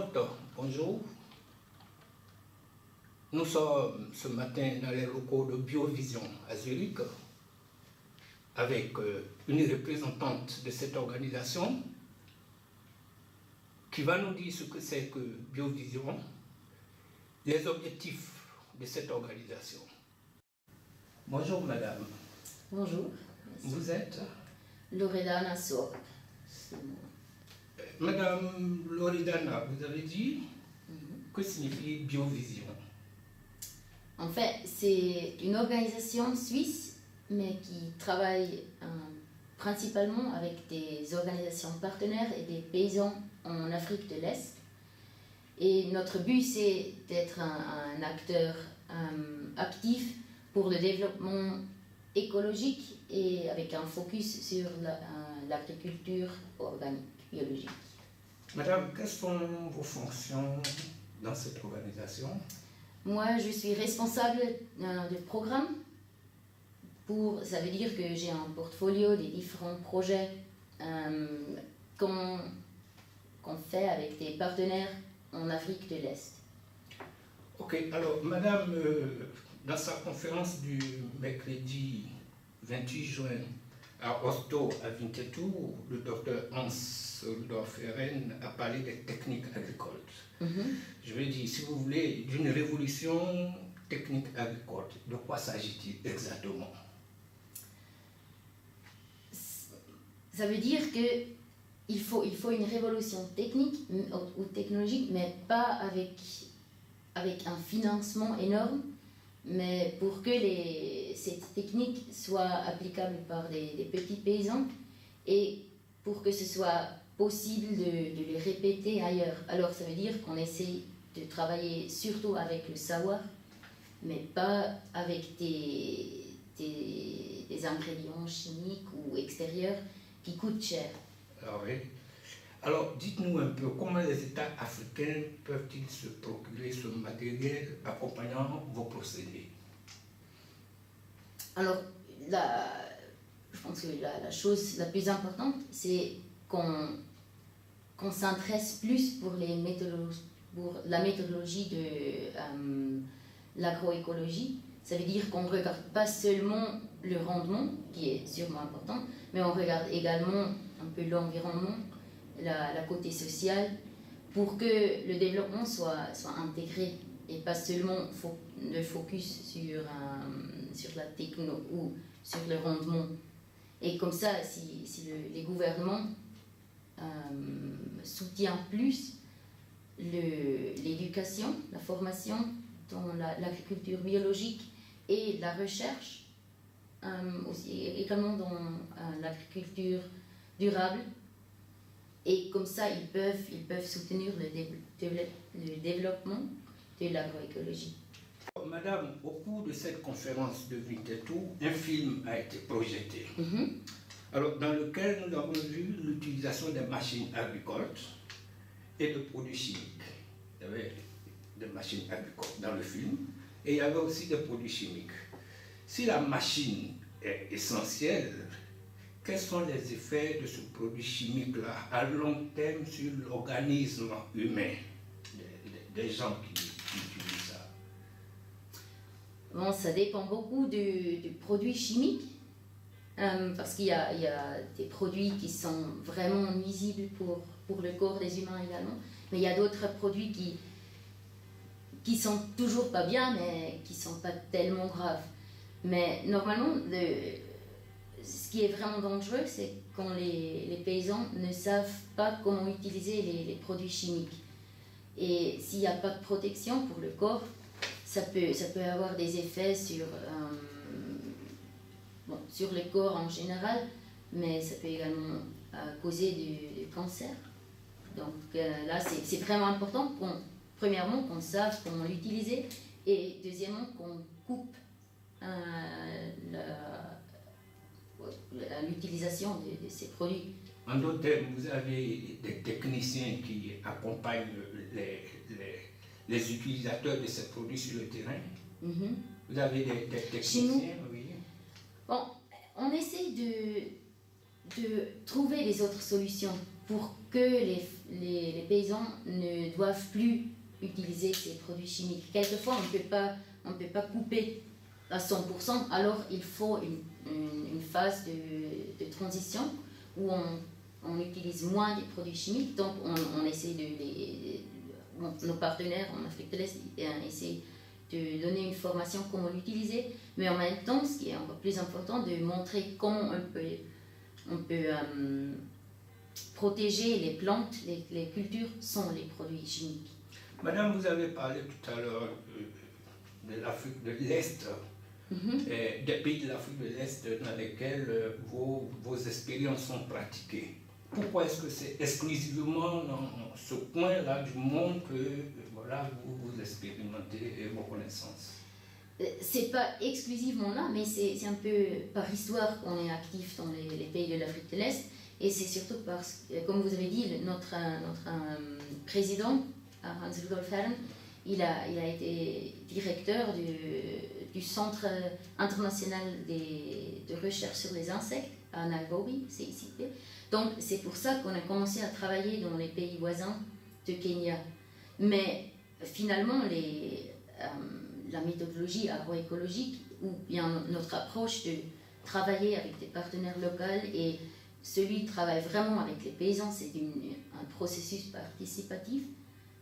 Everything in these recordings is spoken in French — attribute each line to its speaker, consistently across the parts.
Speaker 1: internautes, bonjour. Nous sommes ce matin dans les locaux de Biovision à Zurich avec une représentante de cette organisation qui va nous dire ce que c'est que Biovision, les objectifs de cette organisation. Bonjour madame.
Speaker 2: Bonjour.
Speaker 1: Vous êtes
Speaker 2: Loredana Soap.
Speaker 1: Madame Loredana, vous avez dit que signifie Biovision?
Speaker 2: En fait, c'est une organisation suisse, mais qui travaille principalement avec des organisations partenaires et des paysans en Afrique de l'Est. Et notre but, c'est d'être un acteur actif pour le développement écologique et avec un focus sur l'agriculture organique, biologique.
Speaker 1: Madame, quelles sont vos fonctions dans cette organisation?
Speaker 2: Moi, je suis responsable de programme. Ça veut dire que j'ai un portfolio des différents projets qu'on fait avec des partenaires en Afrique de l'Est.
Speaker 1: Ok, alors Madame, dans sa conférence du mercredi 28 juin à Oslo, à Winterthur, le docteur Hans Rudolf Herren a parlé des techniques agricoles. Je veux dire, si vous voulez, d'une révolution technique agricole. De quoi s'agit-il exactement?
Speaker 2: Ça veut dire qu'il faut une révolution technique ou technologique, mais pas avec un financement énorme, mais pour que cette technique soit applicable par des petits paysans et pour que ce soit possible de les répéter ailleurs. Alors ça veut dire qu'on essaie de travailler surtout avec le savoir, mais pas avec des ingrédients chimiques ou extérieurs qui coûtent cher.
Speaker 1: Ah oui. Alors, dites-nous un peu, comment les États africains peuvent-ils se procurer ce matériel accompagnant vos procédés?
Speaker 2: Alors, je pense que la chose la plus importante, c'est qu'on s'intéresse plus pour la méthodologie de l'agroécologie. Ça veut dire qu'on ne regarde pas seulement le rendement, qui est sûrement important, mais on regarde également un peu l'environnement, la côté sociale, pour que le développement soit intégré et pas seulement le focus sur la techno ou sur le rendement. Et comme ça, si les gouvernements soutiennent plus l'éducation, la formation dans l'agriculture biologique et la recherche, aussi également dans l'agriculture durable, et comme ça ils peuvent soutenir le développement de l'agroécologie.
Speaker 1: Madame, au cours de cette conférence de Winterthur, un film a été projeté, alors, dans lequel nous avons vu l'utilisation des machines agricoles et de produits chimiques. Il y avait des machines agricoles dans le film et il y avait aussi des produits chimiques. Si la machine est essentielle, quels sont les effets de ce produit chimique-là à long terme sur l'organisme humain des gens qui utilisent ça?
Speaker 2: Bon, ça dépend beaucoup du produit chimique, parce qu'il y a des produits qui sont vraiment nuisibles pour le corps des humains également, mais il y a d'autres produits qui sont toujours pas bien, mais qui sont pas tellement graves. Mais normalement, ce qui est vraiment dangereux, c'est quand les paysans ne savent pas comment utiliser les produits chimiques. Et s'il n'y a pas de protection pour le corps, ça peut avoir des effets sur le corps en général, mais ça peut également causer du cancer. Donc là, c'est vraiment important premièrement qu'on sache comment l'utiliser et deuxièmement qu'on coupe l'utilisation de ces produits.
Speaker 1: En d'autres termes, vous avez des techniciens qui accompagnent les utilisateurs de ces produits sur le terrain. Vous avez des techniciens?
Speaker 2: Chez nous,
Speaker 1: oui.
Speaker 2: Bon, on essaye de trouver des autres solutions pour que les paysans ne doivent plus utiliser ces produits chimiques. Quelquefois, on ne peut pas couper à 100%, alors il faut une phase de transition où on utilise moins les produits chimiques, donc on essaie nos partenaires en Afrique de l'Est essaient de donner une formation comment l'utiliser, mais en même temps, ce qui est encore plus important, de montrer comment on peut protéger les plantes, les cultures sans les produits chimiques.
Speaker 1: Madame, vous avez parlé tout à l'heure de l'Afrique de l'Est, des pays de l'Afrique de l'Est dans lesquels vos expériences sont pratiquées. Pourquoi est-ce que c'est exclusivement dans ce coin-là du monde que voilà, vous expérimentez vos connaissances?
Speaker 2: C'est pas exclusivement là, mais c'est un peu par histoire qu'on est actif dans les pays de l'Afrique de l'Est. Et c'est surtout parce que, comme vous avez dit, notre président, Hans Rudolf Herrn, il a été directeur du Centre international de recherche sur les insectes à Nairobi, CICP. Donc c'est pour ça qu'on a commencé à travailler dans les pays voisins de Kenya. Mais finalement, la méthodologie agroécologique, ou bien notre approche de travailler avec des partenaires locaux et celui qui travaille vraiment avec les paysans, c'est un processus participatif.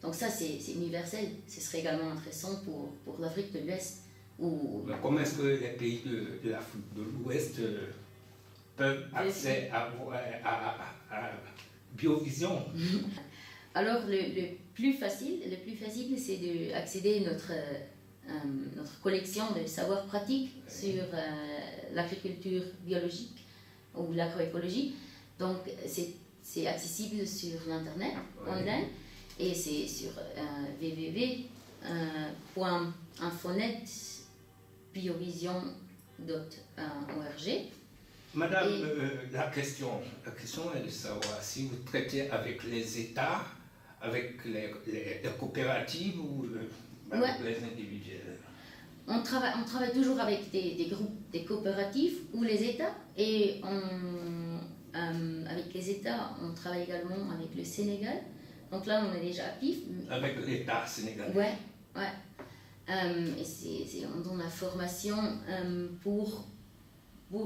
Speaker 2: Donc ça, c'est universel. Ce serait également intéressant pour l'Afrique de l'Ouest.
Speaker 1: Mais comment est-ce que les pays de l'Afrique de l'Ouest peuvent accéder à Biovision?
Speaker 2: Alors, le plus facile, c'est d'accéder à notre collection de savoirs pratiques sur l'agriculture biologique ou l'agroécologie. Donc, c'est accessible sur l'Internet, online, et c'est sur www.infonetbiovision.org.
Speaker 1: Madame, la question est de savoir si vous traitez avec les États, avec les coopératives ou avec les individuels.
Speaker 2: On travaille toujours avec des groupes, des coopératives ou les États, et avec les États, on travaille également avec le Sénégal. Donc là, on est déjà actif.
Speaker 1: Avec l'État sénégalais.
Speaker 2: Ouais. Et on donne la formation pour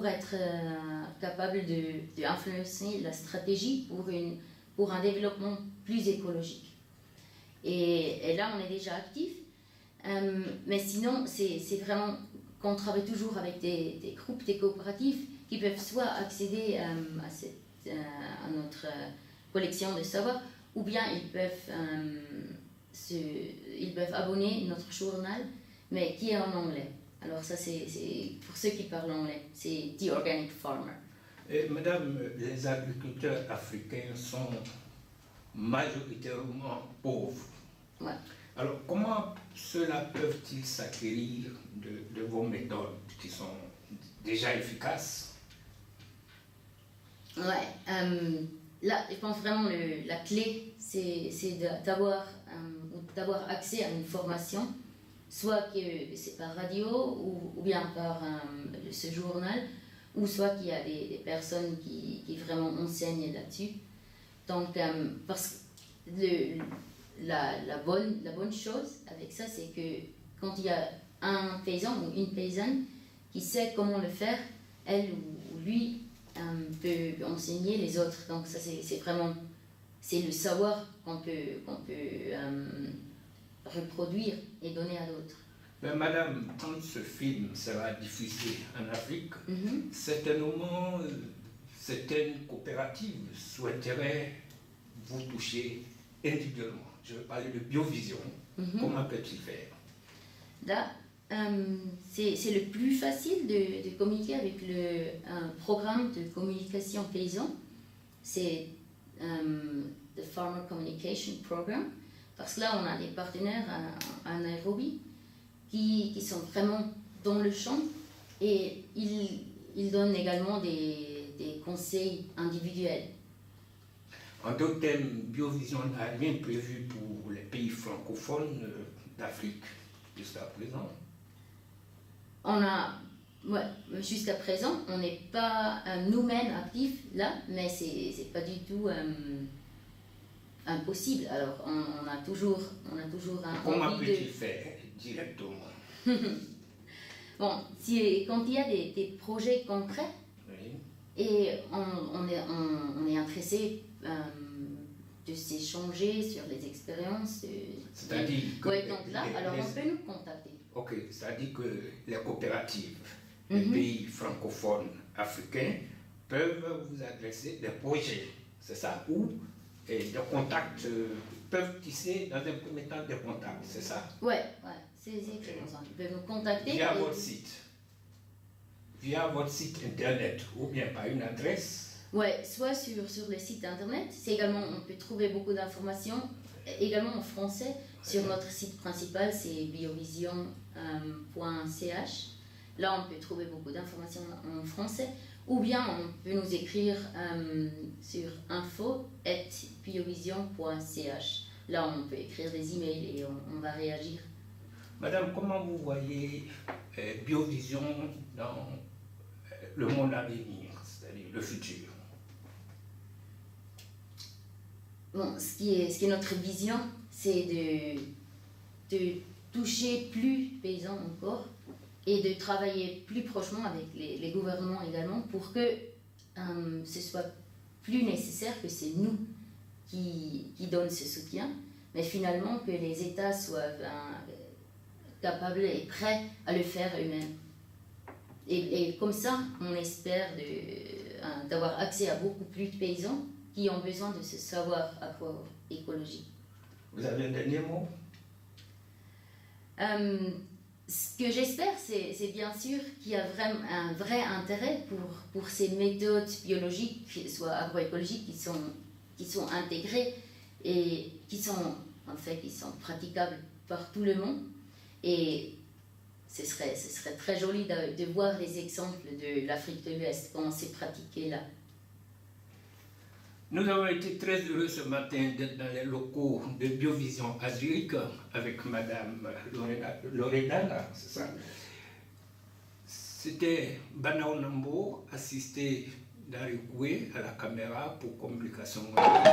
Speaker 2: être capable d'influencer la stratégie pour un développement plus écologique. Et là, on est déjà actif. Mais sinon, c'est vraiment qu'on travaille toujours avec des groupes, des coopératives qui peuvent soit accéder à notre collection de savoirs, ou bien ils peuvent abonner notre journal, mais qui est en anglais. Alors ça, c'est pour ceux qui parlent anglais, c'est The Organic Farmer.
Speaker 1: Et Madame, les agriculteurs africains sont majoritairement pauvres.
Speaker 2: Ouais.
Speaker 1: Alors, comment ceux-là peuvent-ils s'acquérir de vos méthodes qui sont déjà efficaces?
Speaker 2: Là, je pense vraiment la clé, c'est d'avoir accès à une formation, soit que c'est par radio ou bien par ce journal, ou soit qu'il y a des personnes qui vraiment enseignent là-dessus. Donc, parce que la bonne chose avec ça, c'est que quand il y a un paysan ou une paysanne qui sait comment le faire, elle ou lui peut enseigner les autres. Donc ça, c'est le savoir qu'on peut reproduire et donner à d'autres.
Speaker 1: Mais Madame, quand ce film sera diffusé en Afrique, certainement certaines coopératives souhaiteraient vous toucher individuellement. Je vais parler de Biovision. Comment peut-il faire?
Speaker 2: Là, c'est le plus facile de communiquer avec un programme de communication paysan. C'est le Farmer Communication Program. Parce que là, on a des partenaires à Nairobi qui sont vraiment dans le champ, et ils donnent également des conseils individuels.
Speaker 1: En d'autres termes, Biovision n'a rien prévu pour les pays francophones d'Afrique jusqu'à présent.
Speaker 2: On a Ouais, jusqu'à présent, on n'est pas nous-mêmes actifs là, mais c'est pas du tout impossible. Alors, on a toujours un
Speaker 1: Comment peux-tu faire directement?
Speaker 2: Bon, quand il y a des projets concrets,
Speaker 1: Oui.
Speaker 2: et on est intéressé de s'échanger sur les expériences.
Speaker 1: C'est-à-dire que
Speaker 2: ouais, donc là, alors on peut nous contacter.
Speaker 1: Ok, c'est-à-dire que les coopératives des pays francophones africains peuvent vous adresser des projets, c'est ça? Ou des contacts, peuvent tisser dans un premier temps des contacts, c'est ça?
Speaker 2: Ouais, c'est exactement ça. Ils peuvent nous contacter.
Speaker 1: Via votre site internet ou bien par une adresse?
Speaker 2: Ouais, soit sur le site internet. C'est également, on peut trouver beaucoup d'informations, également en français. Sur notre site principal, c'est biovision.ch. Là, on peut trouver beaucoup d'informations en français. Ou bien, on peut nous écrire sur info@biovision.ch. Là, on peut écrire des emails et on va réagir.
Speaker 1: Madame, comment vous voyez Biovision dans le monde à venir, c'est-à-dire le futur?
Speaker 2: Bon, ce qui est notre vision, c'est de toucher plus paysans encore et de travailler plus prochement avec les gouvernements également pour que ce soit plus nécessaire que c'est nous qui donnent ce soutien, mais finalement que les États soient capables et prêts à le faire eux-mêmes. Et comme ça, on espère d'avoir accès à beaucoup plus de paysans qui ont besoin de ce savoir agroécologique.
Speaker 1: Vous avez un dernier mot?
Speaker 2: Ce que j'espère, c'est bien sûr qu'il y a vraiment un vrai intérêt pour ces méthodes biologiques, soit agroécologiques, qui sont intégrées et qui sont praticables par tout le monde. Et ce serait très joli de voir les exemples de l'Afrique de l'Ouest, comment c'est pratiqué là.
Speaker 1: Nous avons été très heureux ce matin d'être dans les locaux de Biovision à Zurich avec Madame Loredana, c'est ça? C'était Banao Nambo, assisté d'Arigoué à la caméra pour communication. Merci.